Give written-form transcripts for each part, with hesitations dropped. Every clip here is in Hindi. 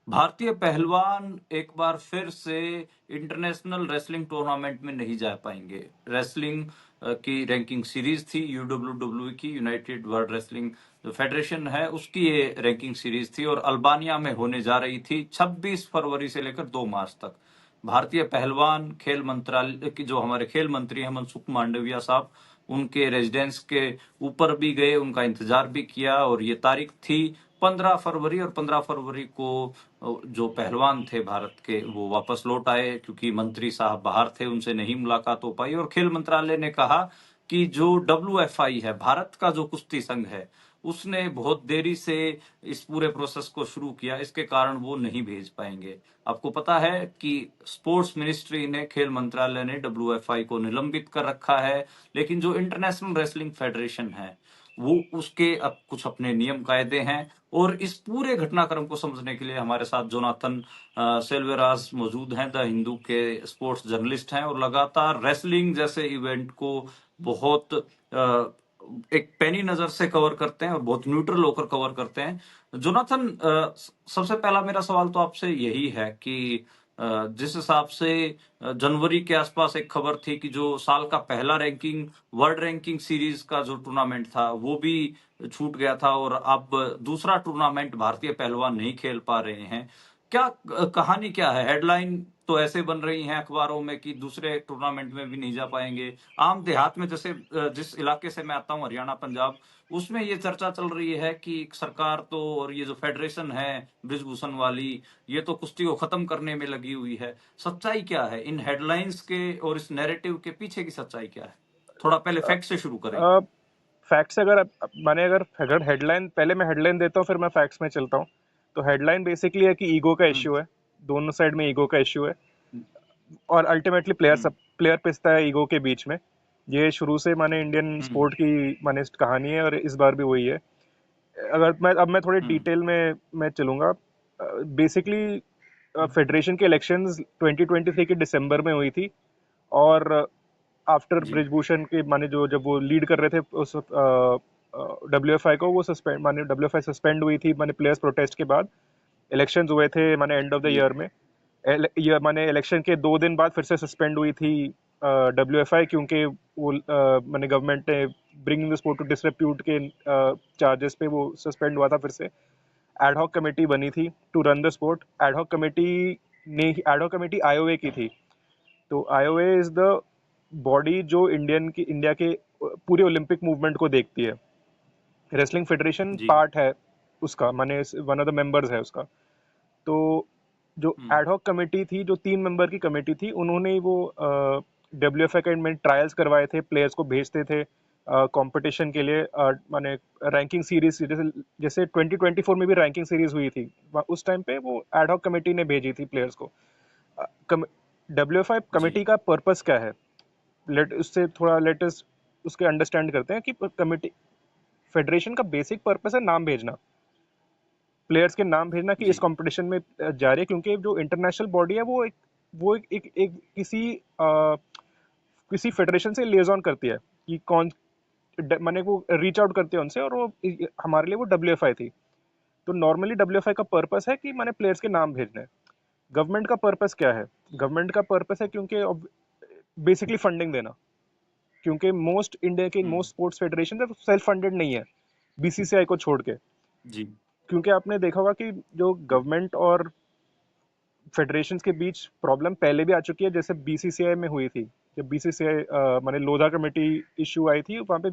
भारतीय पहलवान एक बार फिर से इंटरनेशनल रेसलिंग टूर्नामेंट में नहीं जा पाएंगे। रेसलिंग की रैंकिंग सीरीज थी, यूडब्ल्यूडब्ल्यू की, यूनाइटेड वर्ल्ड रेसलिंग जो फेडरेशन है उसकी ये रैंकिंग सीरीज थी और अल्बानिया में होने जा रही थी 26 फरवरी से लेकर 2 मार्च तक। भारतीय पहलवान खेल मंत्रालय की जो हमारे खेल मंत्री हैं मनसुख मांडविया साहब, उनके रेजिडेंस के ऊपर भी गए, उनका इंतजार भी किया और ये तारीख थी 15 फरवरी। और 15 फरवरी को जो पहलवान थे भारत के वो वापस लौट आए, क्योंकि मंत्री साहब बाहर थे, उनसे नहीं मुलाकात हो पाई। और खेल मंत्रालय ने कहा कि जो WFI है, भारत का जो कुश्ती संघ है, उसने बहुत देरी से इस पूरे प्रोसेस को शुरू किया, इसके कारण वो नहीं भेज पाएंगे। आपको पता है कि स्पोर्ट्स मिनिस्ट्री ने, खेल मंत्रालय ने WFI को निलंबित कर रखा है, लेकिन जो इंटरनेशनल रेसलिंग फेडरेशन है वो उसके अब कुछ अपने नियम कायदे हैं। और इस पूरे घटनाक्रम को समझने के लिए हमारे साथ जोनाथन सेल्वेराज मौजूद हैं, द हिंदू के स्पोर्ट्स जर्नलिस्ट हैं और लगातार रेसलिंग जैसे इवेंट को बहुत एक पैनी नजर से कवर करते हैं और बहुत न्यूट्रल होकर कवर करते हैं। जोनाथन, सबसे पहला मेरा सवाल तो आपसे यही है कि जिस हिसाब से जनवरी के आसपास एक खबर थी कि जो साल का पहला रैंकिंग वर्ल्ड रैंकिंग सीरीज का जो टूर्नामेंट था वो भी छूट गया था और अब दूसरा टूर्नामेंट भारतीय पहलवान नहीं खेल पा रहे हैं। क्या कहानी क्या है? हेडलाइन तो ऐसे बन रही हैं अखबारों में कि दूसरे टूर्नामेंट में भी नहीं जा पाएंगे। आम देहात में, जैसे जिस इलाके से मैं आता हूँ, हरियाणा पंजाब, उसमें ये चर्चा चल रही है कि सरकार तो और ये जो फेडरेशन है ब्रिजभूषण वाली, ये तो कुश्ती को खत्म करने में लगी हुई है। सच्चाई क्या है इन हेडलाइंस के और इस नैरेटिव के पीछे की? सच्चाई क्या है? थोड़ा पहले फैक्ट से शुरू करें। फैक्ट्स माने अगर हेडलाइन, पहले मैं हेडलाइन देता हूँ फिर मैं फैक्ट्स में चलता हूँ। तो हेडलाइन बेसिकली है कि ईगो का हम्म। इश्यू है, दोनों साइड में ईगो का इश्यू है और अल्टीमेटली हम्म। प्लेयर पिसता है ईगो के बीच में। ये शुरू से माने इंडियन हम्म। स्पोर्ट की माने कहानी है और इस बार भी वही है। अगर मैं थोड़े हम्म। डिटेल में मैं चलूंगा। बेसिकली फेडरेशन के इलेक्शंस 2023 के दिसंबर में हुई थी और आफ्टर जी। ब्रिजभूषण के माने जो जब वो लीड कर रहे थे उस WFI को, वो सस्पेंड माने WFI सस्पेंड हुई थी माने प्लेयर्स प्रोटेस्ट के बाद। इलेक्शंस हुए थे माने एंड ऑफ द जी। ईयर में। ये माने इलेक्शन के 2 दिन बाद फिर से सस्पेंड हुई थी WFI, क्योंकि वो माने गवर्नमेंट ने ब्रिंगिंग द स्पोर्ट टू डिसरेप्यूट के चार्जेस पे वो सस्पेंड हुआ था फिर से। एडहॉक कमेटी बनी थी to run the sport. Ad hoc committee IOA की थी। तो आईओए इज द बॉडी जो इंडिया के पूरे ओलंपिक मूवमेंट को देखती है। रेसलिंग फेडरेशन जी। पार्ट है उसका, माने वन ऑफ द मेंबर्स है उसका। तो जो हम्म। एडहॉक कमेटी थी, जो 3 मेंबर की कमेटी थी, उन्होंने वो WFI का में ट्रायल्स करवाए थे, प्लेयर्स को भेजते थे कंपटीशन के लिए। माने रैंकिंग सीरीज जैसे जैसे 2024 में भी रैंकिंग सीरीज हुई थी, उस टाइम पे वो एडहॉक कमेटी ने भेजी थी प्लेयर्स को। WFI जी। कमेटी का पर्पस क्या है, लेट अस उसके अंडरस्टैंड करते हैं कि कमेटी फेडरेशन का बेसिक पर्पस है नाम भेजना, प्लेयर्स के नाम भेजना कि इस जी। कंपटीशन में जा रहे हैं। क्योंकि जो इंटरनेशनल बॉडी है वो एक किसी फेडरेशन से लिएजॉन करती है कि कौन माने वो रीच आउट करती है उनसे, और वो हमारे लिए वो WFI थी। तो नॉर्मली WFI का पर्पस है कि माने प्लेयर्स के नाम भेजने। गवर्नमेंट का पर्पस क्या है? गवर्नमेंट का पर्पस है क्योंकि बेसिकली फंडिंग देना। क्योंकि इंडिया के हम्म। मोस्ट स्पोर्ट्स फेडरेशन है सेल्फ फंडेड नहीं है, BCCI को छोड़ के। जी। क्योंकि आपने देखा होगा कि जो गवर्नमेंट और फेडरेशन के बीच प्रॉब्लम पहले भी आ चुकी है, जैसे BCCI में हुई थी। जब BCCI माने लोधा कमेटी इशू आई थी, वहां पे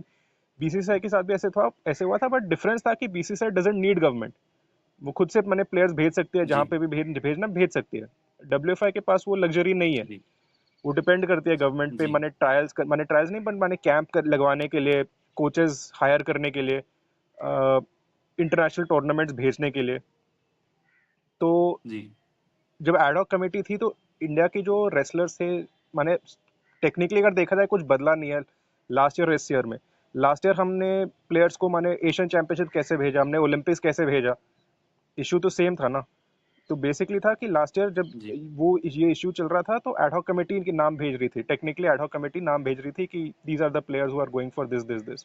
BCCI के साथ भी ऐसे हुआ था, बट डिफरेंस था कि BCCI डजंट नीड गवर्नमेंट। वो खुद से मैंने प्लेयर्स भेज सकती है, जहाँ जी। पे भी भेजना भेज सकती है। WFI के पास वो लग्जरी नहीं है। जी। वो डिपेंड करती है गवर्नमेंट पे, जी। मैंने ट्रायल्स नहीं, बट मैंने कैंप लगवाने के लिए, कोचेस हायर करने के लिए, इंटरनेशनल टूर्नामेंट्स भेजने के लिए। तो जी। जब एडहॉक कमेटी थी तो इंडिया के जो रेसलर्स थे, माने टेक्निकली अगर देखा जाए कुछ बदला नहीं है लास्ट ईयर और इस ईयर में। लास्ट ईयर हमने प्लेयर्स को माने एशियन चैंपियनशिप कैसे भेजा, हमने ओलंपिक्स कैसे भेजा, इशू तो सेम था ना। तो बेसिकली था कि लास्ट ईयर जब जी। वो ये इशू चल रहा था, तो एडहॉक कमेटी इनके नाम भेज रही थी, टेक्निकली एडहॉक कमेटी नाम भेज रही थी कि these are the players who are going for this. जी।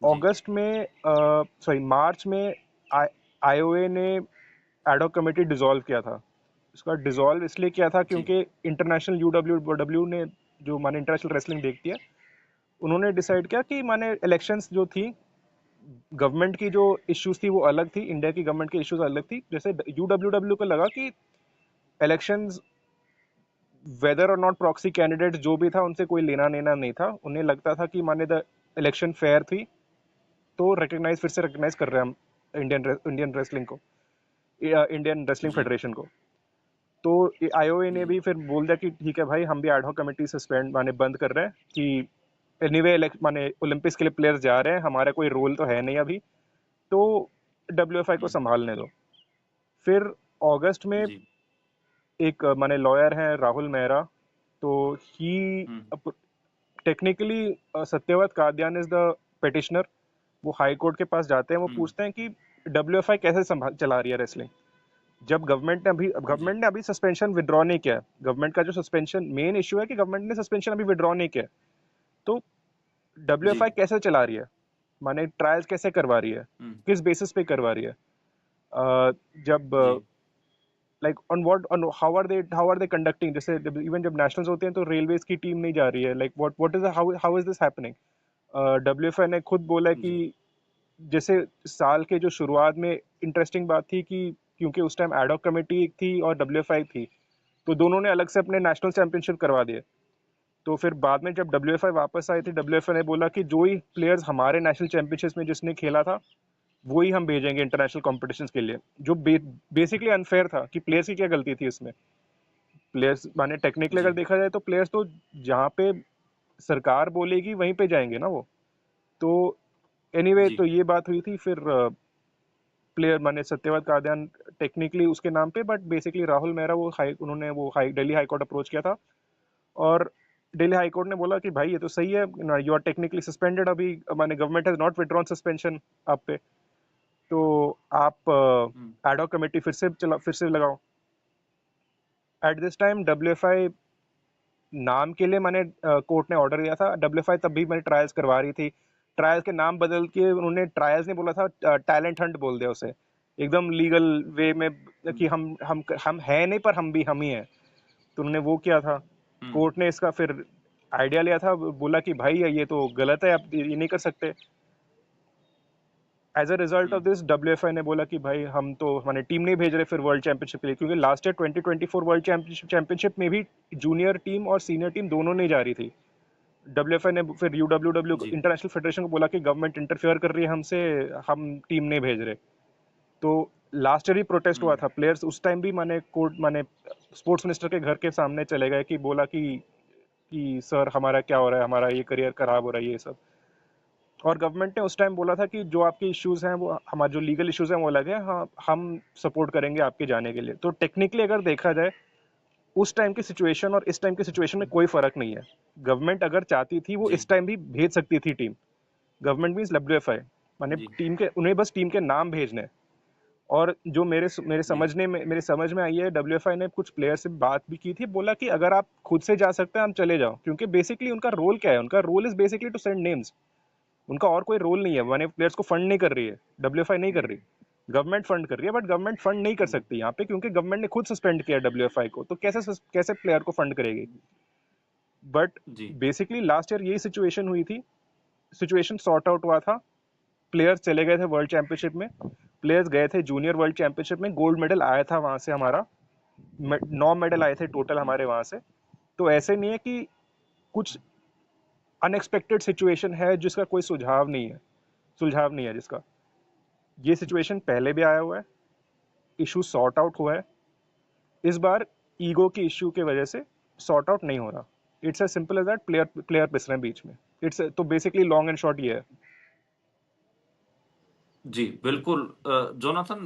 अगस्त में सॉरी मार्च में आईओए ने एडॉक कमेटी डिसॉल्व किया था। इसका डिसॉल्व इसलिए किया था जी क्योंकि इंटरनेशनल यूडब्ल्यू ने, जो माने इंटरनेशनल रेसलिंग देखती है, उन्होंने डिसाइड किया कि माने इलेक्शंस जो थी, गवर्नमेंट की जो इश्यूज थी वो अलग थी, इंडिया की गवर्नमेंट की इश्यूज अलग थी। जैसे यूडब्ल्यू को लगा कि इलेक्शंस, वेदर और नॉट प्रॉक्सी कैंडिडेट जो भी था उनसे कोई लेना देना नहीं था, उन्हें लगता था कि माने द इलेक्शन फेयर थी, तो फिर से रिकग्नाइज कर रहे हैं हम इंडियन रेसलिंग को, इंडियन रेसलिंग जी फेडरेशन को। तो आईओए ने जी भी फिर बोल दिया कि ठीक है भाई, हम भी एडहॉक कमेटी सस्पेंड माने बंद कर रहे हैं कि एनीवे माने ओलंपिक्स के लिए प्लेयर्स जा रहे हैं, हमारा कोई रोल तो है नहीं अभी, तो डब्ल्यूएफआई को हम्म, संभालने दो। फिर अगस्त में जी एक माने लॉयर हैं राहुल मेहरा, तो he hmm technically Satyavrat Kadian is the petitioner. वो हाई कोर्ट के पास जाते हैं, वो हम्म, पूछते हैं कि डब्ल्यूएफआई कैसे संभाल चला रही है रेसलिंग, जब जी गवर्नमेंट ने अभी सस्पेंशन विड्रॉ नहीं किया है। गवर्नमेंट का जो सस्पेंशन मेन इशू है कि गवर्नमेंट ने सस्पेंशन अभी विड्रॉ नहीं किया है। तो जी डब्ल्यूएफआई कैसे चला रही है, माने ट्रायल्स कैसे करवा रही है, हम्म, किस बेसिस पे करवा रही है, जब जी like on how are they conducting, जैसे इवन जब नेशनल्स होते हैं तो रेलवेज की टीम नहीं जा रही है, like what is how is this happening. WFI ने खुद बोला कि जी जैसे साल के जो शुरुआत में इंटरेस्टिंग बात थी कि क्योंकि उस टाइम एडॉक कमेटी एक थी और डब्ल्यूएफआई थी, तो दोनों ने अलग से अपने नेशनल चैंपियनशिप करवा दिए। तो फिर बाद में जब डब्ल्यूएफआई वापस आई थी, डब्ल्यूएफआई ने बोला कि जो ही प्लेयर्स हमारे नेशनल चैंपियनशिप में जिसने खेला था वो ही हम भेजेंगे इंटरनेशनल कॉम्पिटिशन्स के लिए, जो बेसिकली अनफेयर था कि प्लेयर्स की क्या गलती थी इसमें। प्लेयर्स माने टेक्निकली अगर जी देखा जाए तो प्लेयर्स तो जहाँ पे सरकार बोलेगी वहीं पे जाएंगे ना वो। तो एनीवे जी तो ये बात हुई थी। फिर प्लेयर माने सत्यवाद कादियान टेक्निकली उसके नाम पे, बट बेसिकली राहुल मेहरा उन्होंने वो दिल्ली हाई कोर्ट अप्रोच किया था, और दिल्ली हाई कोर्ट ने बोला कि भाई ये तो सही है, यू आर टेक्निकली सस्पेंडेड, अभी माने government has not withdrawn suspension आप पे, तो आप हम्म, एडॉक कमेटी फिर से लगाओ। एट दिस टाइम डब्ल्यूएफआई नाम के लिए मैंने कोर्ट ने ऑर्डर दिया था, डब्ल्यूएफआई तब भी मैंने ट्रायल्स करवा रही थी। ट्रायल्स के नाम बदल के उन्होंने ट्रायल्स नहीं बोला था, टैलेंट हंट बोल दिया उसे, एकदम लीगल वे में, कि हम्म, हम हैं नहीं पर हम ही हैं, तो उन्होंने वो किया था। हम्म, कोर्ट ने इसका फिर आइडिया लिया था, बोला कि भाई ये तो गलत है, आप ये नहीं कर सकते। As a result of hmm, this WFI ने बोला कि भाई हम तो हमारे टीम नहीं भेज रहे फिर वर्ल्ड चैंपियनशिप के लिए, क्योंकि लास्ट ईयर 2024 वर्ल्ड चैंपियनशिप में भी जूनियर टीम और सीनियर टीम दोनों नहीं जा रही थी। डब्ल्यूएफआई ने फिर यूडब्ल्यू जी इंटरनेशनल फेडरेशन को बोला कि गवर्नमेंट इंटरफेयर कर रही है हमसे, हम टीम नहीं भेज रहे। तो लास्ट ईयर ही प्रोटेस्ट हुआ हम्म, था, प्लेयर्स उस टाइम भी माने कोर्ट माने स्पोर्ट्स मिनिस्टर के घर के सामने चले गए, कि बोला कि सर हमारा क्या हो रहा है, हमारा ये करियर खराब हो रहा है ये सब। और गवर्नमेंट ने उस टाइम बोला था कि जो आपके इश्यूज हैं वो हमारे जो लीगल इश्यूज हैं वो अलग है, हाँ हम सपोर्ट करेंगे आपके जाने के लिए। तो टेक्निकली अगर देखा जाए, उस टाइम की सिचुएशन और इस टाइम की सिचुएशन में कोई फर्क नहीं है। गवर्नमेंट अगर चाहती थी वो जी इस टाइम भी भेज सकती थी टीम। गवर्नमेंट मींस डब्ल्यूएफआई, माने जी टीम के, उन्हें बस टीम के नाम भेजने हैं। और जो जी मेरे समझ में आई है, डब्ल्यूएफआई ने कुछ प्लेयर से बात भी की थी, बोला कि अगर आप खुद से जा सकते हैं हम चले जाओ, क्योंकि बेसिकली उनका रोल क्या है, उनका role is basically to send names. उनका और कोई रोल नहीं है, माने प्लेयर्स को फंड नहीं कर रही है, डब्ल्यूएफआई नहीं कर रही, गवर्नमेंट फंड कर रही है, बट गवर्नमेंट फंड नहीं कर हम्म, सकती यहाँ पे, क्योंकि गवर्नमेंट ने खुद सस्पेंड किया डब्ल्यूएफआई को, तो कैसे प्लेयर को फंड करेगी। बट जी बेसिकली लास्ट ईयर यही सिचुएशन हुई थी, सिचुएशन सॉर्ट आउट हुआ था। प्लेयर्स चले गए थे वर्ल्ड चैंपियनशिप में, प्लेयर्स गए थे जूनियर वर्ल्ड चैंपियनशिप में, गोल्ड मेडल आया था वहां से हमारा, 9 मेडल आए थे टोटल हम्म, हमारे वहां से। तो ऐसे नहीं है कि कुछ अनएक्सपेक्टेड सिचुएशन है जिसका कोई सुझाव नहीं है जिसका। ये सिचुएशन पहले भी आया हुआ है, इशू सॉर्ट आउट हुआ है, इस बार ईगो की इश्यू की वजह से सॉर्ट आउट नहीं हो रहा। It's as simple as that, player player पिस रहे हैं बीच में। इट्स तो बेसिकली लॉन्ग एंड शॉर्ट ये है। जी बिल्कुल जोनाथन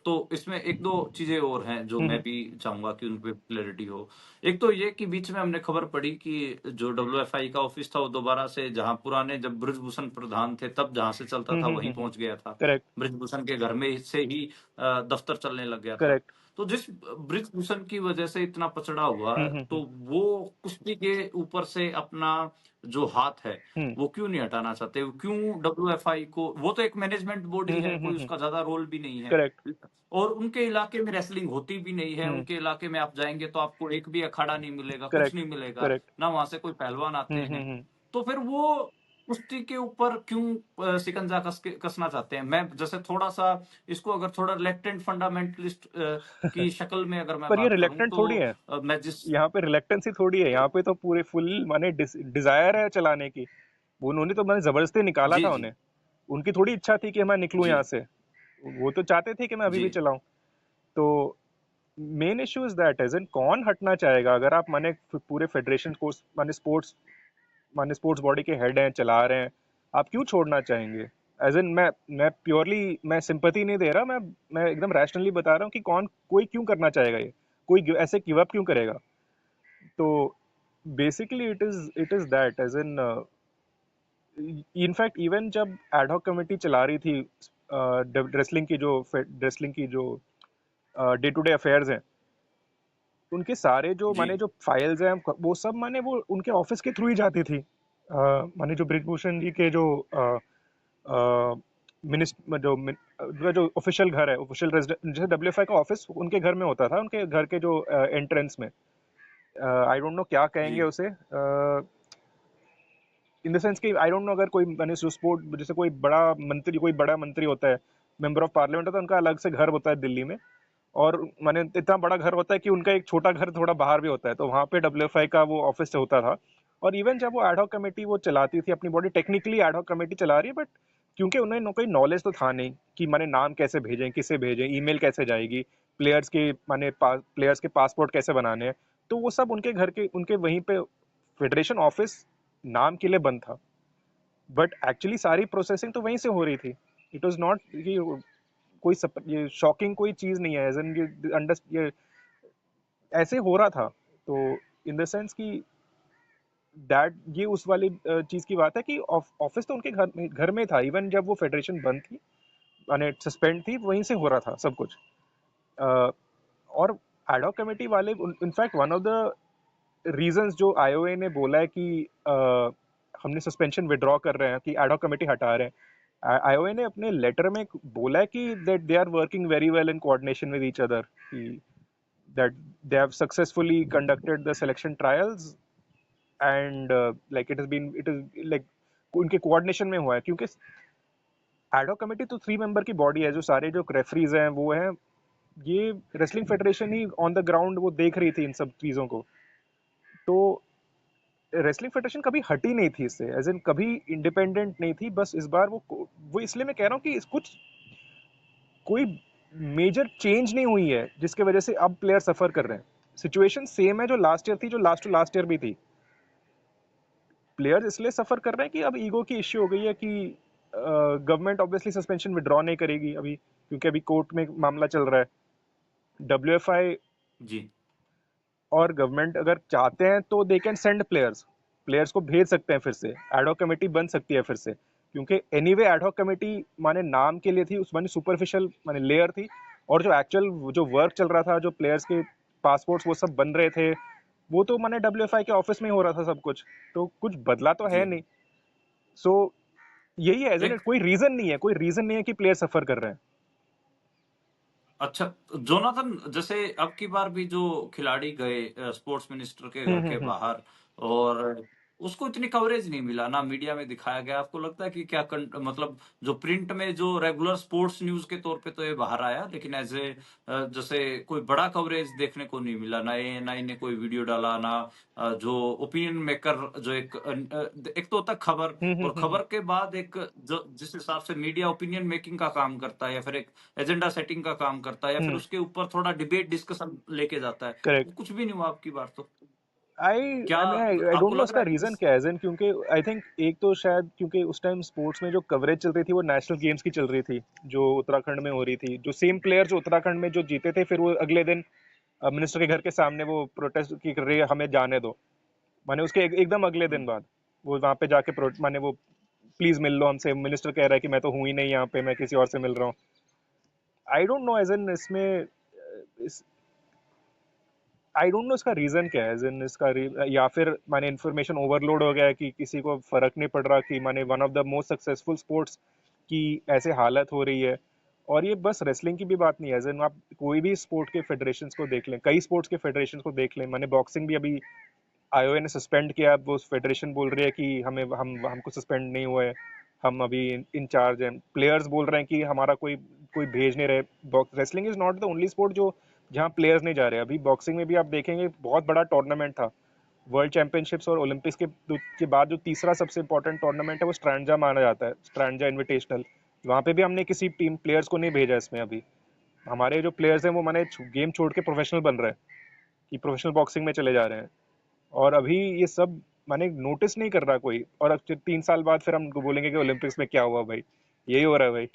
तो इसमें एक दो चीजें और हैं जो मैं हम्म भी चाहूंगा कि उन पे क्लैरिटी हो। एक तो ये कि बीच में हमने खबर पड़ी कि जो डब्ल्यूएफआई का ऑफिस था वो दोबारा से, जहां पुराने जब ब्रिजभूषण प्रधान थे तब जहां से चलता था वहीं पहुंच गया था, करेक्ट ब्रिजभूषण के घर में से ही दफ्तर चलने लग गया था। करेक्ट तो जिस ब्रिजभूषण की वजह से इतना पचड़ा हुआ, तो वो कुश्ती के ऊपर से अपना जो हाथ है वो क्यों नहीं हटाना चाहते? क्यों डब्ल्यूएफआई को, वो तो एक मैनेजमेंट बॉडी है, कोई उसका ज्यादा रोल भी नहीं है, करेक्ट और उनके इलाके में रेसलिंग होती भी नहीं है। हम्म उनके इलाके में आप जाएंगे तो आपको एक भी अखाड़ा नहीं मिलेगा, कुछ करेक्ट नहीं मिलेगा, करेक्ट ना वहां से कोई पहलवान आते हैं। तो फिर वो कुश्ती के ऊपर क्यों शिकंजा कसना चाहते हैं? मैं जैसे थोड़ा सा इसको अगर थोड़ा लेफ्ट फंडामेंटलिस्ट की शक्ल में अगर मैं पर ये बात करूं रिलेक्टेंट तो थोड़ी है, मैं जिस यहाँ पे रिलेक्टेंस ही थोड़ी है, यहाँ पे तो पूरे फुल माने डिजायर है चलाने की। वो उन्होंने तो मैंने जबरदस्ती निकाला जी था जी उन्हें, उनकी थोड़ी इच्छा थी कि मैं निकलूं जी यहाँ से, वो तो चाहते थे कि मैं अभी जी भी चलाऊं। तो main issue is that as in कौन हटना चाहेगा अगर आप माने पूरे फेडरेशन को माने स्पोर्ट्स बॉडी के हेड हैं, चला रहे हैं, आप क्यों छोड़ना चाहेंगे? एज इन मैं प्योरली मैं सिंपैथी नहीं दे रहा, मैं एकदम रैशनली बता रहा हूँ कि कौन कोई क्यों करना चाहेगा ये, कोई ऐसे गिव अप क्यों करेगा? तो basically it is that as in in fact even जब एडहॉक कमेटी चला रही थी रेसलिंग की जो डे टू डे अफेयर्स हैं, उनके सारे जो जी माने जो फाइल्स हैं वो सब माने वो उनके ऑफिस के थ्रू ही जाती थी। माने जो ब्रिजभूषण जी के मिनिस्टर जो ऑफिशियल घर है, ऑफिशियल रेजिडेंस, जैसे डब्ल्यूएफआई का ऑफिस उनके घर में होता था, उनके घर के जो एंट्रेंस में, आई डोंट नो क्या जी कहेंगे उसे, इन द सेंस कि आई डोंट नो, अगर कोई मैंने स्पोर्ट जैसे कोई बड़ा मंत्री होता है, मेंबर ऑफ पार्लियामेंट होता है, उनका अलग से घर होता है दिल्ली में, और मैंने इतना बड़ा घर होता है कि उनका एक छोटा घर थोड़ा बाहर भी होता है, तो वहाँ पे डब्ल्यूएफआई का वो ऑफिस होता था। और इवन जब वो एडहॉक कमेटी वो चलाती थी अपनी बॉडी, टेक्निकली एडहॉक कमेटी चला रही है, बट क्योंकि उन्हें कोई नॉलेज तो था नहीं कि माने नाम कैसे भेजें, किसे भेजें, ईमेल कैसे जाएगी, प्लेयर्स के पासपोर्ट कैसे बनाने हैं, तो वो सब उनके वहीं पे फेडरेशन ऑफिस नाम के लिए बंद था, बट एक्चुअली सारी प्रोसेसिंग तो वहीं से हो रही थी। इट वाज नॉट कि ये शॉकिंग कोई चीज नहीं है, एज इन ये ऐसे हो रहा था। तो इन द सेंस कि दैट ये उस वाली चीज की बात है कि ऑफिस तो उनके घर में था, इवन जब वो फेडरेशन बंद थी, माने सस्पेंड थी, वहीं से हो रहा था सब कुछ। अ, और एडहॉक कमेटी वाले, in fact one of the reasons जो आईओए ने बोला है कि हमने सस्पेंशन विड्रॉ कर रहे हैं, कि एडहॉक कमेटी हटा रहे हैं, आईओए ने अपने लेटर में बोला है कि that they are working very well in coordination with each other, that they have successfully conducted the selection trials, and like it is like उनके कोऑर्डिनेशन में हुआ है, क्योंकि एडहॉक कमेटी तो 3 मेंबर की बॉडी है, जो सारे जो रेफरीज हैं वो हैं, ये wrestling federation he on the ground वो देख रही थी इन सब चीज़ों को। तो रेसलिंग फेडरेशन कभी हटी नहीं थी इससे, एज इन कभी इंडिपेंडेंट नहीं थी, बस इस बार वो इसलिए मैं कह रहा हूँ कि कुछ कोई मेजर चेंज नहीं हुई है जिसके वजह से अब प्लेयर सफर कर रहे हैं। सिचुएशन सेम है जो लास्ट ईयर थी, जो लास्ट टू लास्ट ईयर भी थी। प्लेयर्स इसलिए सफर कर रहे हैं कि अब ईगो की इश्यू हो गई है कि गवर्नमेंट ऑब्वियसली सस्पेंशन विड्रॉ नहीं करेगी अभी, क्योंकि अभी कोर्ट में मामला चल रहा है। डब्ल्यूएफआई जी और गवर्नमेंट अगर चाहते हैं तो दे कैन सेंड प्लेयर्स को भेज सकते हैं, फिर से एडहॉक कमेटी बन सकती है फिर से, क्योंकि एनीवे एडहॉक कमेटी माने नाम के लिए थी, उस माने सुपरफिशियल माने लेयर थी, और जो एक्चुअल जो वर्क चल रहा था, जो प्लेयर्स के पासपोर्ट्स वो सब बन रहे थे, वो तो माने डब्ल्यूएफआई के ऑफिस में ही हो रहा था सब कुछ, तो कुछ बदला तो है जी नहीं। सो यही है, isn't it? एक कोई रीजन नहीं है कि प्लेयर सफर कर रहे हैं। अच्छा, जोनाथन, जैसे अब की बार भी जो खिलाड़ी गए स्पोर्ट्स मिनिस्टर के घर के हम्म। बाहर, और उसको इतनी कवरेज नहीं मिला, ना मीडिया में दिखाया गया। आपको लगता है कि क्या मतलब जो प्रिंट में जो रेगुलर स्पोर्ट्स न्यूज के तौर पे तो ये बाहर आया, लेकिन एज ए जैसे कोई बड़ा कवरेज देखने को नहीं मिला, ना एएनआई ने कोई वीडियो डाला, ना जो ओपिनियन मेकर जो एक तो होता है खबर, और हम्म। खबर के बाद एक जो जिस हिसाब से मीडिया ओपिनियन मेकिंग का काम करता है, या फिर एक एजेंडा सेटिंग का काम करता है, या फिर हम्म। उसके ऊपर थोड़ा डिबेट डिस्कशन लेके जाता है, वो करेक्ट। कुछ भी नहीं हुआ आपकी बार तो। आई क्या आई मीन आई डोंट आपको नो लग उसका रहा है कि रीजन क्या है, क्योंकि आई थिंक एक तो शायद क्योंकि उस टाइम स्पोर्ट्स में जो कवरेज चल रही थी वो नेशनल गेम्स की चल रही थी, जो उत्तराखंड में हो रही थी, जो सेम प्लेयर जो उत्तराखंड में जो जीते थे, फिर वो अगले दिन मिनिस्टर के घर के सामने वो प्रोटेस्ट की कर रही है, हमें जाने दो। माने उसके एकदम अगले दिन बाद वो वहां पे जाके माने वो प्लीज मिल लो हमसे, मिनिस्टर कह रहा है कि मैं तो हूं ही नहीं यहाँ पे, मैं किसी और से मिल रहा हूँ। I don't know as an इसमें आई डोंट नो इसका रीजन क्या है, या फिर माने इन्फॉर्मेशन ओवरलोड हो गया है कि किसी को फर्क नहीं पड़ रहा कि माने one of the most successful sports की ऐसे हालत हो रही है। और ये बस रेसलिंग की भी बात नहीं है, एज इन आप कोई भी स्पोर्ट के फेडरेशंस को देख लें, कई स्पोर्ट्स के फेडरेशंस को देख लें, माने बॉक्सिंग भी अभी आईओए ने सस्पेंड किया, अब वो फेडरेशन बोल रही है कि हमें हमको सस्पेंड नहीं हुआ है, हम अभी इंचार्ज हैं। प्लेयर्स बोल रहे हैं कि हमारा कोई कोई भेज नहीं रहे। Wrestling is not the only sport जो जहाँ प्लेयर्स नहीं जा रहे। अभी बॉक्सिंग में भी आप देखेंगे बहुत बड़ा टूर्नामेंट था, वर्ल्ड चैंपियनशिप्स और ओलंपिक्स के बाद जो तीसरा सबसे इंपॉर्टेंट टूर्नामेंट है वो स्ट्रैंजा माना जाता है, स्ट्रैंजा इनविटेशनल। वहाँ पे भी हमने किसी टीम प्लेयर्स को नहीं भेजा इसमें। अभी हमारे जो प्लेयर्स हैं वो माने गेम छोड़ के प्रोफेशनल बन रहे हैं, कि प्रोफेशनल बॉक्सिंग में चले जा रहे हैं। और अभी ये सब माने नोटिस नहीं कर रहा कोई, और अब 3 साल बाद फिर हम बोलेंगे कि ओलंपिक्स में क्या हुआ भाई। यही हो रहा है भाई।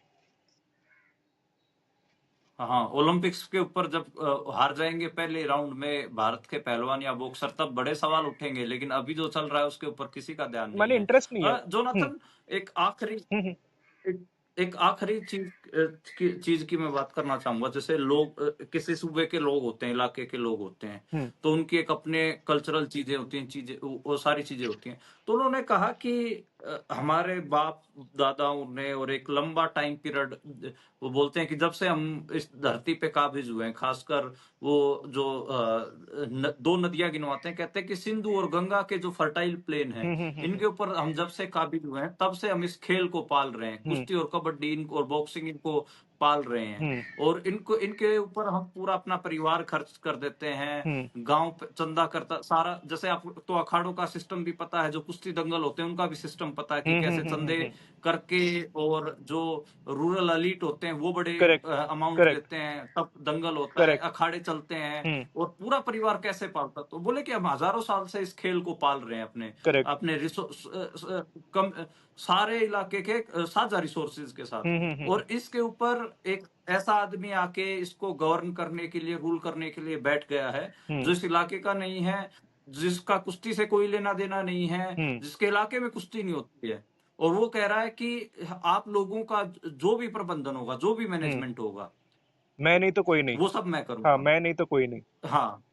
हाँ, ओलंपिक्स के ऊपर जब हार जाएंगे पहले राउंड में भारत के पहलवान या बॉक्सर, तब बड़े सवाल उठेंगे, लेकिन अभी जो चल रहा है उसके ऊपर किसी का ध्यान नहीं माने है। इंटरेस्ट नहीं है। जोनाथन, एक आखिरी हम्म। एक, एक आखिरी चीज की मैं बात करना चाहूंगा। जैसे लोग किसी सूबे के लोग होते हैं, इलाके के लोग होते हैं, हम्म। तो उनकी एक अपने कल्चरल चीजें होती हैं, चीजें वो सारी चीजें होती हैं। तो उन्होंने कहा कि हमारे बाप दादाओं ने, और एक लंबा टाइम पीरियड, वो बोलते हैं कि जब से हम इस धरती पे काबिज हुए हैं, खासकर वो जो दो नदियां गिनवाते हैं, कहते हैं कि सिंधु और गंगा के जो फर्टाइल प्लेन है, हम्म। हम्म। इनके ऊपर हम जब से काबिज हुए हैं, तब से हम इस खेल को पाल रहे हैं। हम्म। कुश्ती और कबड्डी इनको और बॉक्सिंग इनको पाल रहे हैं। हम्म। और इनको इनके ऊपर हम पूरा अपना परिवार खर्च कर देते हैं। हम्म। गांव पे चंदा करता सारा, जैसे आपको तो अखाड़ों का सिस्टम भी पता है, जो कुश्ती दंगल होते हैं उनका भी सिस्टम पता है कि कैसे चंदे करके, और जो रूरल एलीट होते हैं वो बड़े करेक्ट। Amount correct. देते हैं, तब दंगल होता है, करेक्ट। अखाड़े चलते हैं, हम्म। और पूरा परिवार कैसे पालता। तो बोले कि हम हजारों साल से इस खेल को पाल रहे हैं, अपने करेक्ट। अपने रिसोर्स कम सारे इलाके के साझा रिसोर्सेज के साथ। और इसके ऊपर एक ऐसा आदमी आके इसको गवर्न करने के लिए, रूल करने के लिए बैठ गया है, हम्म। जो इस इलाके का नहीं है, जिसका कुश्ती से कोई लेना देना नहीं है, हम्म। जिसके इलाके में कुश्ती नहीं होती है। और वो कह रहा है कि आप लोगों का जो भी प्रबंधन होगा, जो भी हम्म। मैनेजमेंट होगा, मैं नहीं तो कोई नहीं। वो सब मैं हाँ, करूंगा। मैं नहीं तो कोई नहीं। हाँ,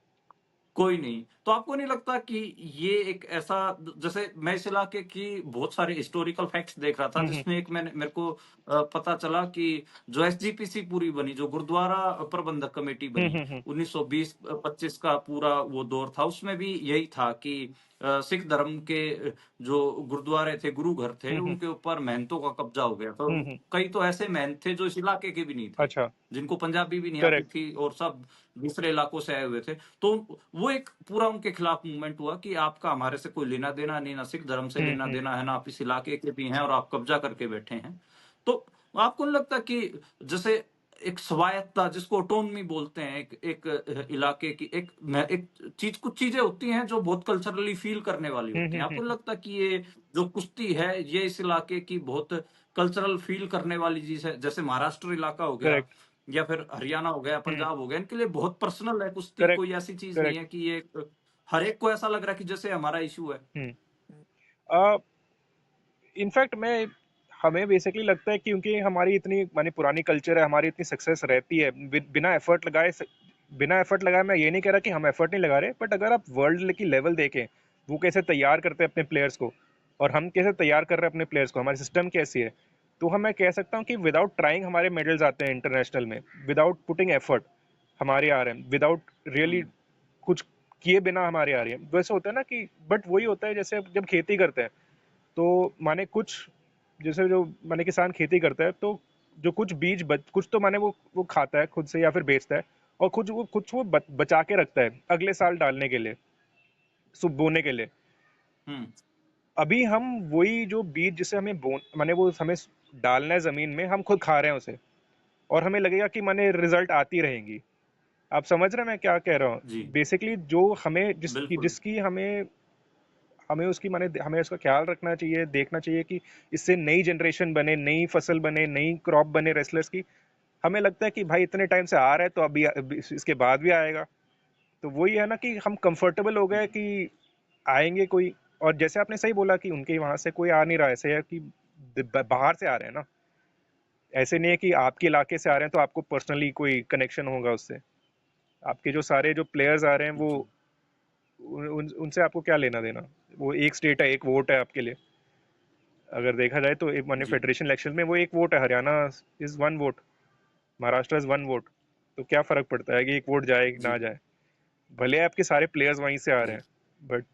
कोई नहीं। तो आपको नहीं लगता कि ये एक ऐसा, जैसे मैं इस इलाके की बहुत सारे हिस्टोरिकल फैक्ट्स देख रहा था, हम्म। जिसमें एक मैंने मेरे को पता चला कि जो एसजीपीसी पूरी बनी, जो गुरुद्वारा प्रबंधक कमेटी बनी, हम्म। 1920-25 का पूरा वो दौर था, उसमें भी यही था कि सिख धर्म के जो गुरुद्वारे थे, गुरु घर थे, हम्म। उनके ऊपर महंतों का कब्जा हो गया। तो हम्म। कई तो ऐसे महंत थे जो इस इलाके के भी नहीं थे, अच्छा। जिनको पंजाबी भी नहीं आती करेक्ट। थी, और सब दूसरे इलाकों से आए हुए थे। तो वो एक पूरा उनके खिलाफ मूवमेंट हुआ कि आपका हमारे से कोई लेना देना नहीं, ना सिख धर्म से लेना हम्म। देना है, ना आप इस इलाके के भी हैं, और आप कब्जा करके बैठे हैं। तो आपको नहीं लगता कि जैसे एक स्वायत्ता, जिसको ऑटोनमी बोलते हैं, एक इलाके की एक चीज, कुछ चीजें होती हैं जो बहुत कल्चरली फील करने वाली होती हैं। आपको नहीं लगता कि ये जो कुश्ती है, ये इस इलाके की बहुत कल्चरल फील करने वाली चीज है? जैसे महाराष्ट्र इलाका हो गया, करेक्ट। या फिर हरियाणा हो गया, हम्म। पंजाब हो गया, इनके लिए बहुत पर्सनल है कुश्ती। करेक्ट। कोई ऐसी चीज नहीं करेक्ट। है कि ये हर एक को ऐसा लग रहा है कि जैसे हमारा इशू है। हम्म। इनफैक्ट मैं हमें बेसिकली लगता है कि क्योंकि हमारी इतनी मानी पुरानी कल्चर है, हमारी इतनी सक्सेस रहती है बिना एफर्ट लगाए। बिना एफर्ट लगाए मैं ये नहीं कह रहा कि हम एफर्ट नहीं लगा रहे, बट अगर आप वर्ल्ड की लेवल देखें, वो कैसे तैयार करते हैं अपने प्लेयर्स को, और हम कैसे तैयार कर रहे हैं अपने प्लेयर्स को, हमारी सिस्टम कैसी है, तो हम मैं कह सकता हूँ कि विदाउट ट्राइंग हमारे मेडल्स आते हैं इंटरनेशनल में, विदाउट पुटिंग एफर्ट हमारे आ रहे हैं, विदाउट रियली हम्म। कुछ किए बिना हमारे आ रही है। वैसे होता है ना कि, बट वही होता है जैसे जब खेती करते हैं, तो माने कुछ, जैसे जो माने किसान खेती करता है, तो जो कुछ बीज कुछ तो माने वो खाता है खुद से या फिर बेचता है, और कुछ वो बचा के रखता है अगले साल डालने के लिए, बोने के लिए। हम्म। अभी हम वही जो बीज जिसे हमें बोन माने वो हमें डालना है जमीन में, हम खुद खा रहे हैं उसे, और हमें लगेगा कि माने रिजल्ट आती रहेंगी। आप समझ रहे हैं मैं क्या कह रहा हूँ? जी, बेसिकली जो हमें बिल्कुल। जिसकी हमें हमें उसकी माने हमें उसका ख्याल रखना चाहिए, देखना चाहिए कि इससे नई जनरेशन बने, नई फसल बने, नई क्रॉप बने रेसलर्स की। हमें लगता है कि भाई इतने टाइम से आ रहा है तो अभी इसके बाद भी आएगा। तो वही है ना कि हम कंफर्टेबल हो गए कि आएंगे कोई। और जैसे आपने सही बोला कि उनके वहां से कोई आ नहीं रहा, ऐसे है कि बाहर से आ रहे हैं ना। ऐसे नहीं है कि आपके इलाके से आ रहे हैं तो आपको पर्सनली कोई कनेक्शन होगा उससे। आपके जो सारे जो प्लेयर्स आ रहे हैं वो जी उनसे आपको क्या लेना देना। वो एक स्टेट है, एक वोट है आपके लिए। अगर देखा जाए तो एक माने जी फेडरेशन इलेक्शन में वो एक वोट है। Haryana is one vote, Maharashtra is one vote. तो क्या फर्क पड़ता है कि एक वोट जाए कि ना जी जाए, भले आपके सारे प्लेयर्स वहीं से आ रहे जी हैं। बट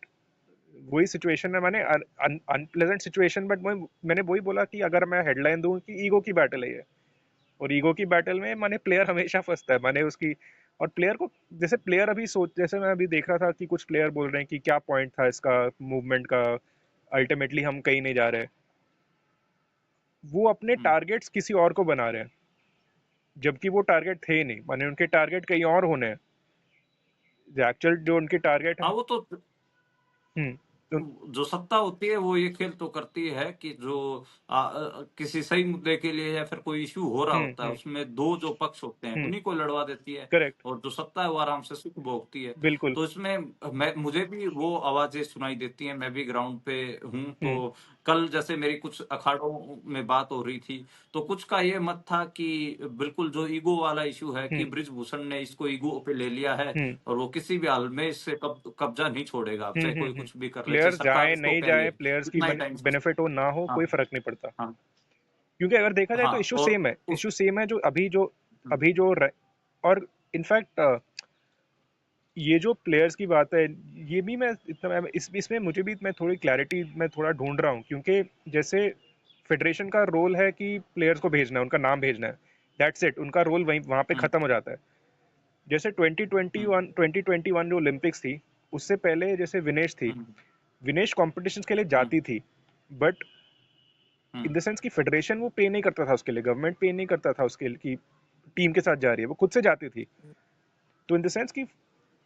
वही सिचुएशन है, माने अनप्लेजेंट सिचुएशन। बट मैंने वही बोला कि अगर मैं हेडलाइन दूं कि ईगो की बैटल है ये, और ईगो की बैटल में माने प्लेयर हमेशा फंसता है। माने उसकी और प्लेयर को, जैसे प्लेयर अभी सोच, जैसे मैं अभी देख रहा था कि कुछ प्लेयर बोल रहे हैं कि क्या पॉइंट था इसका मूवमेंट का, अल्टीमेटली हम कहीं नहीं जा रहे। वो अपने हम्म। टारगेट्स किसी और को बना रहे हैं, जबकि वो टारगेट थे ही नहीं। माने उनके टारगेट कहीं और होने हैं, जो एक्चुअल जो उनके टारगेट है। हाँ वो तो हम्म। जो सत्ता होती है वो ये खेल तो करती है कि जो किसी सही मुद्दे के लिए या फिर कोई इश्यू हो रहा होता है हम्म। उसमें दो जो पक्ष होते हैं हम्म। उन्हीं को लड़वा देती है, करेक्ट। और जो सत्ता है वो आराम से सुख भोगती है। बिल्कुल। तो इसमें मुझे भी वो आवाजें सुनाई देती हैं, मैं भी ग्राउंड पे हूँ। हम्म। तो कल जैसे मेरी कुछ अखाड़ों में बात हो रही थी, तो कुछ का ये मत था कि बिल्कुल जो ईगो वाला इशू है कि हम्म। बृजभूषण ने इसको ईगो पे ले लिया है हम्म। और वो किसी भी हाल में इससे कब्जा नहीं छोड़ेगा, अब चाहे कोई हम्म। कुछ भी कर ले, चाहे प्लेयर्स सरकार जाए उसको नहीं कह ले जाए, प्लेयर्स की कितना ही टाइम। बेनिफिट हो ना हो, हाँ कोई फर्क नहीं पड़ता। हाँ क्योंकि अगर देखा जाए तो हाँ इशू और सेम है, उस इशू सेम है जो अभी जो हम्म, अभी जो और इनफैक्ट ये जो प्लेयर्स की बात है, ये भी मैं इतना इसमें मुझे भी मैं थोड़ी क्लैरिटी मैं थोड़ा ढूंढ रहा हूँ। क्योंकि जैसे फेडरेशन का रोल है कि प्लेयर्स को भेजना है, उनका नाम भेजना है, दैट्स इट। उनका रोल वहीं वहाँ पे हम्म, खत्म हो जाता है। जैसे हम्म, 2021 जो ओलंपिक्स थी, उससे पहले जैसे विनेश थी, हम्म, विनेश कॉम्पिटिशन्स के लिए हम्म, जाती थी। But in hmm, the sense कि फेडरेशन वो पे नहीं करता था उसके लिए, गवर्नमेंट पे नहीं करता था उसके लिए कि टीम के साथ जा रही है, वो खुद से जाती थी। तो इन द सेंस कि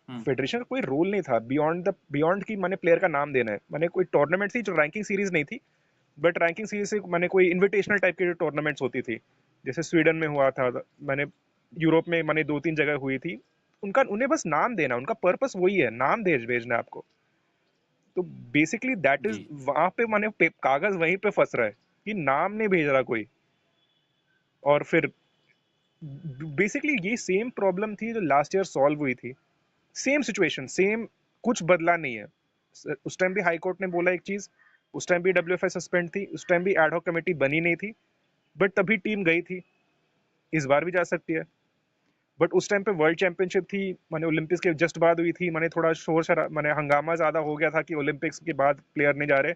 हम्म, फेडरेशन का कोई रोल नहीं था बियॉन्ड की मैंने प्लेयर का नाम देना है। मैंने कोई टूर्नामेंट थी जो रैंकिंग सीरीज नहीं थी, बट रैंकिंग सीरीज से मैंने कोई इनविटेशनल टाइप की जो टूर्नामेंट्स होती थी, जैसे स्वीडन में हुआ था, मैंने यूरोप में मैंने 2-3 जगह हुई थी। उनका उन्हें बस नाम देना, उनका पर्पस वही है, नाम भेजना है आपको। तो बेसिकली दैट इज जी वहां पे मैंने कागज वहीं पे फंस रहा है कि नाम नहीं भेज रहा कोई। और फिर बेसिकली ये सेम प्रॉब्लम थी जो लास्ट ईयर सॉल्व हुई थी, सेम सिचुएशन सेम, कुछ बदला नहीं है। उस टाइम भी हाई कोर्ट ने बोला एक चीज, उस टाइम भी डब्ल्यूएफए सस्पेंड थी, उस टाइम भी एडहॉक कमेटी बनी नहीं थी, बट तभी टीम गई थी। इस बार भी जा सकती है। बट उस टाइम पे वर्ल्ड चैंपियनशिप थी, माने ओलंपिक्स के जस्ट बाद हुई थी, माने थोड़ा शोर शरा माने हंगामा ज्यादा हो गया था कि ओलंपिक्स के बाद प्लेयर नहीं जा रहे।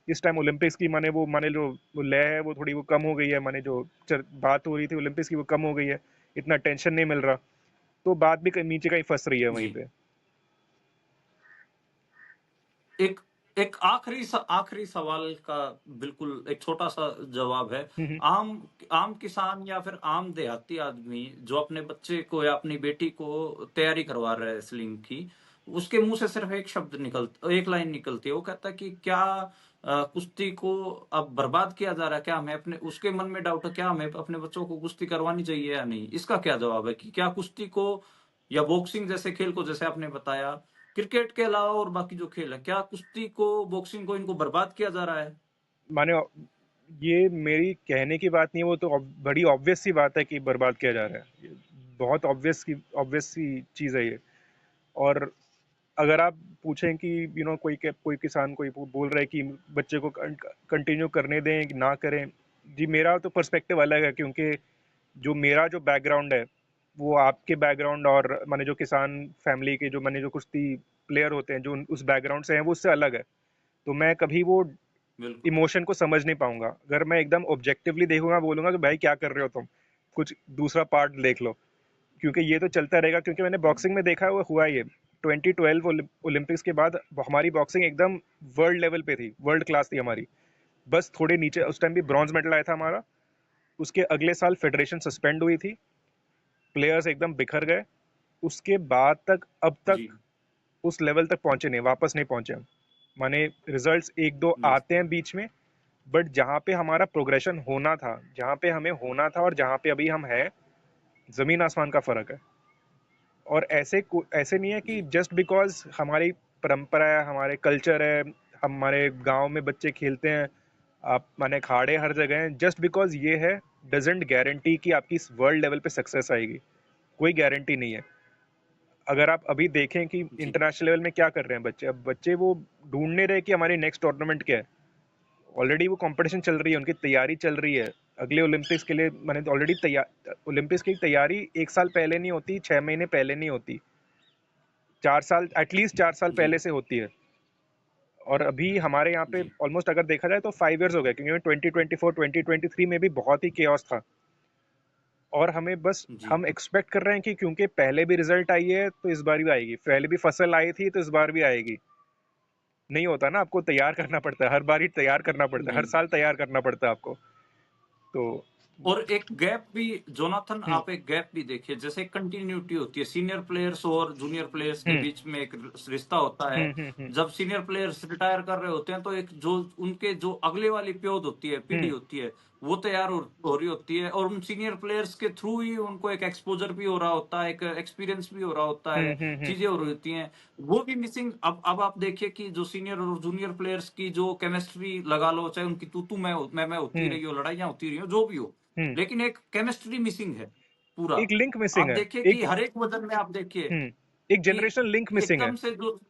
इस टाइम ओलंपिक्स की माने वो माने जो वो लय है वो थोड़ी वो कम हो गई है, माने जो बात हो रही थी ओलंपिक्स की वो कम हो गई है, इतना टेंशन नहीं मिल रहा। तो बात भी नीचे कहीं फंस रही है वहीं जी पे। एक एक आखिरी सवाल का बिल्कुल एक छोटा सा जवाब है। हम्म। आम आम किसान या फिर आम देहाती आदमी जो अपने बच्चे को या अपनी बेटी को तैयारी करवा रहा है रेसलिंग की, उसके मुंह से सिर्फ एक लाइन निकलती है, वो कहता है कि क्या कुश्ती को अब बर्बाद किया जा रहा है, क्या हमें अपने, उसके मन में डाउट है क्या हमें अपने बच्चों को कुश्ती करवानी चाहिए या नहीं। इसका क्या जवाब है कि क्या कुश्ती को या बॉक्सिंग जैसे खेल को, जैसे आपने बताया, क्रिकेट के अलावा और बाकी जो खेल है, क्या कुश्ती को बॉक्सिंग को इनको बर्बाद किया जा रहा है। माने ये मेरी कहने की बात नहीं है, वो तो बड़ी ऑब्वियस सी बात है कि बर्बाद किया जा रहा है। ये बहुत ऑब्वियस सी चीज़ है ये। और अगर आप पूछें कि कोई किसान कोई बोल रहा है कि बच्चे को कंटिन्यू करने दें कि ना करें, जी मेरा तो पर्सपेक्टिव अलग है। क्योंकि जो मेरा जो बैकग्राउंड है वो आपके बैकग्राउंड और माने जो किसान फैमिली के जो माने जो कुश्ती प्लेयर होते हैं जो उस बैकग्राउंड से हैं वो उससे अलग है। तो मैं कभी वो बिल्कुल इमोशन को समझ नहीं पाऊंगा। अगर मैं एकदम ऑब्जेक्टिवली देखूंगा, बोलूंगा कि भाई क्या कर रहे हो तुम, कुछ दूसरा पार्ट देख लो। क्योंकि ये तो चलता रहेगा। क्योंकि मैंने बॉक्सिंग में देखा हुआ हुआ ये 2012 ओलंपिक्स के बाद हमारी बॉक्सिंग एकदम वर्ल्ड लेवल पे थी, वर्ल्ड क्लास थी हमारी। बस थोड़े नीचे, उस टाइम भी ब्रॉन्ज मेडल आया था हमारा। उसके अगले साल फेडरेशन सस्पेंड हुई थी, प्लेयर्स एकदम बिखर गए। उसके बाद तक अब जी तक उस लेवल तक पहुंचे नहीं, वापस नहीं पहुंचे हम। माने रिजल्ट्स एक दो जी आते हैं बीच में, बट जहाँ पे हमारा प्रोग्रेशन होना था, जहाँ पे हमें होना था और जहाँ पे अभी हम हैं, जमीन आसमान का फर्क है। और ऐसे नहीं है कि जी जस्ट बिकॉज हमारी परंपरा है, हमारे कल्चर है, हमारे गांव में बच्चे खेलते हैं, आप माने अखाड़े हर जगह हैं, जस्ट बिकॉज ये है डजेंट गारंटी कि आपकी वर्ल्ड लेवल पे सक्सेस आएगी। कोई गारंटी नहीं है। अगर आप अभी देखें कि जी इंटरनेशनल लेवल में क्या कर रहे हैं बच्चे, अब बच्चे वो ढूंढ नहीं रहे कि हमारी नेक्स्ट टूर्नामेंट क्या है। ऑलरेडी वो कंपटीशन चल रही है, उनकी तैयारी चल रही है अगले ओलंपिक्स के लिए। मैंने ऑलरेडी तैयार, ओलंपिक्स की तैयारी 1 साल पहले नहीं होती, 6 महीने पहले नहीं होती, 4 साल, एटलीस्ट 4 साल जी पहले से होती है। और अभी हमारे यहाँ पे जी ऑलमोस्ट अगर देखा जाए तो 5 इयर्स हो गए, क्योंकि 2024 2023 में भी बहुत ही केओस था। और हमें बस, जी हम एक्सपेक्ट कर रहे हैं कि क्योंकि पहले भी रिजल्ट आई है तो इस बार भी आएगी, पहले भी फसल आई थी तो इस बार भी आएगी। नहीं होता ना, आपको तैयार करना पड़ता है, हर बार ही तैयार करना पड़ता है, हर नहीं। साल तैयार करना पड़ता है आपको। तो और एक गैप भी, जोनाथन हम्म आप एक गैप भी देखिए, जैसे कंटिन्यूटी होती है सीनियर प्लेयर्स और जूनियर प्लेयर्स के हम्म बीच में, एक रिश्ता होता है। हम्म जब सीनियर प्लेयर्स रिटायर कर रहे होते हैं तो एक जो उनके जो अगले वाली प्योद होती है, पीढ़ी हम्म होती है, वो तैयार हो रही होती है, और उन सीनियर प्लेयर्स के थ्रू ही उनको एक एक्सपोजर भी हो रहा होता है, एक एक्सपीरियंस भी हो रहा होता है, हम्म। चीजें हो रही होती हैं। वो भी मिसिंग। अब आप देखिए कि जो सीनियर और जूनियर प्लेयर्स की जो केमिस्ट्री लगा लो, चाहे उनकी तू मैं होती हम्म रही हो, लड़ाइयां होती रही हो, जो भी हो, हम्म। लेकिन एक केमिस्ट्री मिसिंग है पूरा। एक लिंक मिसिंग आप है। देखिए कि एक हर एक वजन में आप देखिए एक कि जनरेशन लिंक मिसिंग है। एकदम से जो,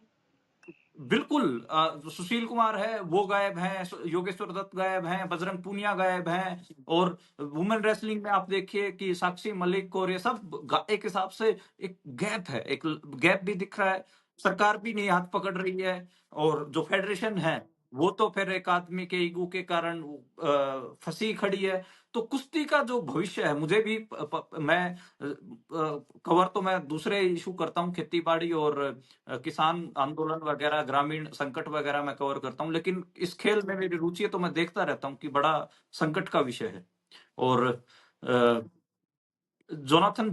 बिल्कुल जो सुशील कुमार है वो गायब हैं, योगेश्वर दत्त गायब हैं, बजरंग पूनिया गायब हैं, और वुमेन रेसलिंग में आप देखिए कि साक्षी मलिक और ये सब एक हिसाब से एक गैप है, एक गैप भी दिख रहा है। सरकार भी नहीं हाथ पकड़ रही है, और जो फेडरेशन है वो तो फिर एक आदमी के ईगो के कारण फंसी खड़ी है। तो कुश्ती का जो भविष्य है, मुझे भी मैं कवर तो मैं दूसरे इशू करता हूँ, खेती बाड़ी और किसान आंदोलन वगैरह, ग्रामीण संकट वगैरह मैं कवर करता हूँ, लेकिन इस खेल में मेरी रुचि है तो मैं देखता रहता हूँ कि बड़ा संकट का विषय है। और जोनाथन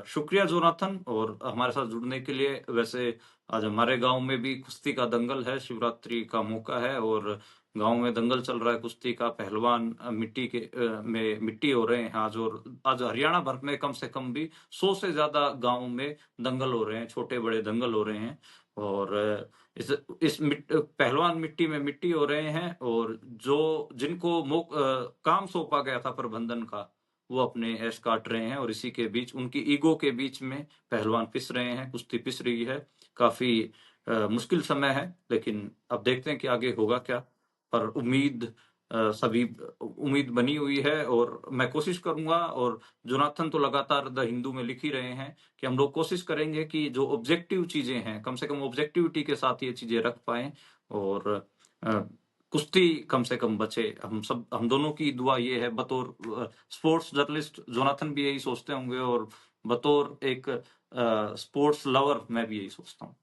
शुक्रिया जोनाथन, और हमारे साथ जुड़ने के लिए। वैसे आज हमारे गांव में भी कुश्ती का दंगल है, शिवरात्रि का मौका है, और गांव में दंगल चल रहा है कुश्ती का। पहलवान मिट्टी के में मिट्टी हो रहे हैं आज, और आज हरियाणा भर में कम से कम भी 100 से ज्यादा गांव में दंगल हो रहे हैं, छोटे बड़े दंगल हो रहे हैं। और पहलवान मिट्टी में मिट्टी हो रहे हैं, और जो जिनको काम सौंपा गया था प्रबंधन का, वो अपने ऐश काट रहे हैं, और इसी के बीच उनकी ईगो के बीच में पहलवान पिस रहे हैं, कुश्ती पिस रही है। काफी मुश्किल समय है, लेकिन अब देखते हैं कि आगे होगा क्या। पर सभी उम्मीद बनी हुई है, और मैं कोशिश करूंगा, और जोनाथन तो लगातार द हिंदू में लिख ही रहे हैं कि हम लोग कोशिश करेंगे कि जो ऑब्जेक्टिव चीजें हैं, कम से कम ऑब्जेक्टिविटी के साथ ये चीजें रख पाएं, और अ, कुश्ती कम से कम बचे। हम दोनों की दुआ ये है, बतौर स्पोर्ट्स जर्नलिस्ट जोनाथन भी यही सोचते होंगे, और बतौर एक स्पोर्ट्स लवर मैं भी यही सोचता हूँ।